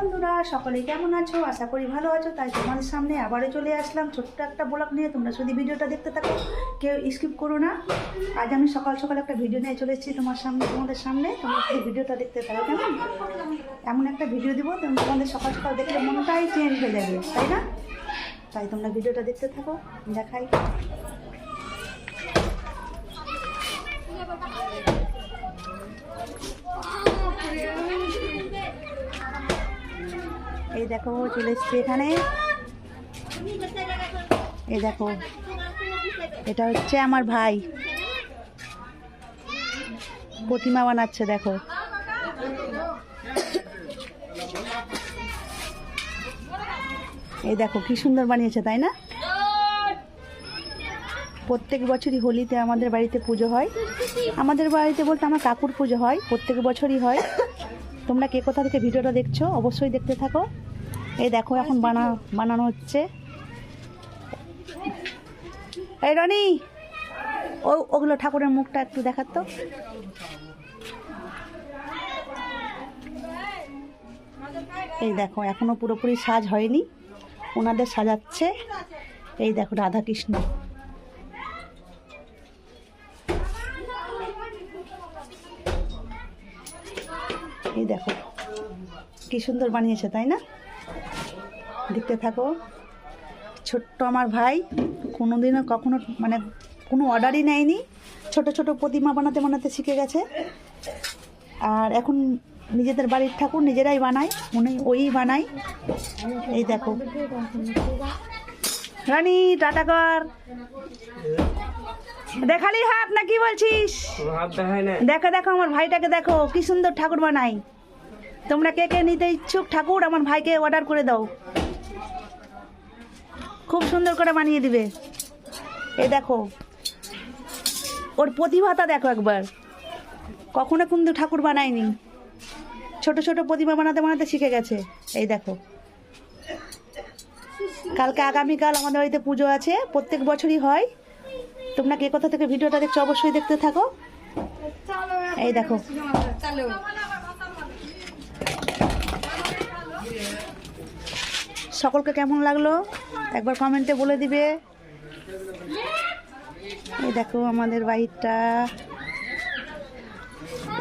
বন্ধুরা, সকলে কেমন আছো? আশা করি ভালো আছো। তাই তোমাদের সামনে আবারও চলে আসলাম ছোট্ট একটা ব্লগ নিয়ে। তোমরা শুধু ভিডিওটা দেখতে থাকো, কেউ স্কিপ করো না। আজ আমি সকাল সকাল একটা ভিডিও নিয়ে চলে এসেছি তোমাদের সামনে। তোমরা শুধু ভিডিওটা দেখতে থাকো, কেমন? এমন একটা ভিডিও দিব তোমাদের সকাল সকাল দেখলে মনটাই চেঞ্জ হয়ে যাবে, তাই না? তাই তোমরা ভিডিওটা দেখতে থাকো, দেখাই। এই দেখো চলে এসছি এখানে। এই দেখো, এটা হচ্ছে আমার ভাই, প্রতিমা বানাচ্ছে। দেখো এই দেখো কি সুন্দর বানিয়েছে, তাই না? প্রত্যেক বছরই হোলিতে আমাদের বাড়িতে পুজো হয়। আমাদের বাড়িতে বলতে আমার কাকুর পুজো হয়, প্রত্যেক বছরই হয়। তোমরা কে কোথা থেকে ভিডিওটা দেখছো অবশ্যই দেখতে থাকো। এই দেখো এখন বানানো হচ্ছে। এই রনি, ওগুলো ঠাকুরের মুখটা একটু দেখাতো। এই দেখো এখনো পুরোপুরি সাজ হয়নি, ওনাদের সাজাচ্ছে। এই দেখো রাধা কৃষ্ণ। এই দেখো কি সুন্দর বানিয়েছে, তাই না? দেখতে থাকো। ছোট্ট আমার ভাই কোনোদিনও কখনো কোনো অর্ডারই নেয়নি, ছোট ছোট প্রতিমা বানাতে বানাতে শিখে গেছে। আর এখন নিজেদের বাড়ির ঠাকুর নিজেরাই বানায়, ওই বানায়। এই দেখো রানী, টাটা কর। দেখালি হাত না কি বলছিস? দেখো দেখো আমার ভাইটাকে দেখো কি সুন্দর ঠাকুর বানাই। তোমরা কে কে নিতে ইচ্ছুক ঠাকুর, আমার ভাইকে অর্ডার করে দাও, খুব সুন্দর করে বানিয়ে দিবে। এই দেখো ওর প্রতিভাটা দেখো একবার, কখনো কিন্তু ঠাকুর বানায়নি, ছোট ছোট প্রতিমা বানাতে বানাতে শিখে গেছে। এই দেখো কালকে আগামীকাল আমাদের বাড়িতে পুজো আছে, প্রত্যেক বছরই হয়। তোমরা কে কোথা থেকে ভিডিওটা দেখছো অবশ্যই দেখতে থাকো। এই দেখো সকলকে কেমন লাগলো একবার কমেন্টে বলে দিবে। এই দেখো আমাদের বাড়িটা,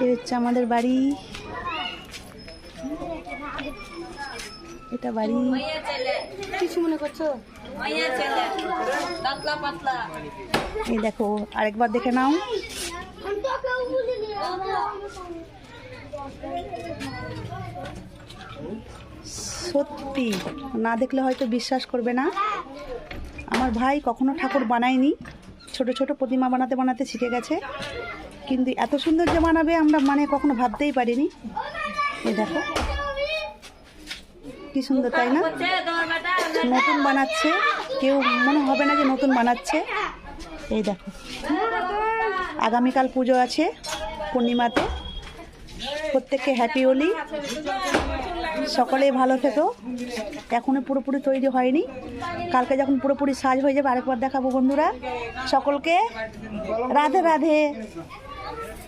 এই হচ্ছে আমাদের বাড়ি, এটা বাড়ি। কিছু মনে করছো? এই দেখো আরেকবার দেখে নাও। সত্যি না দেখলে হয়তো বিশ্বাস করবে না, আমার ভাই কখনো ঠাকুর বানায়নি, ছোট ছোট প্রতিমা বানাতে বানাতে শিখে গেছে। কিন্তু এত সুন্দর যে বানাবে আমরা কখনো ভাবতেই পারিনি। এই দেখো কি সুন্দর, তাই না? নতুন বানাচ্ছে, কেউ মনে হবে না যে নতুন বানাচ্ছে। এই দেখো আগামীকাল পুজো আছে পূর্ণিমাতে। প্রত্যেককে হ্যাপি হোলি, সকলেই ভালো থেকো। এখনো পুরোপুরি তৈরি হয়নি, কালকে যখন পুরোপুরি সাজ হয়ে যাবে আরেকবার দেখাবো বন্ধুরা। সকলকে রাধে রাধে।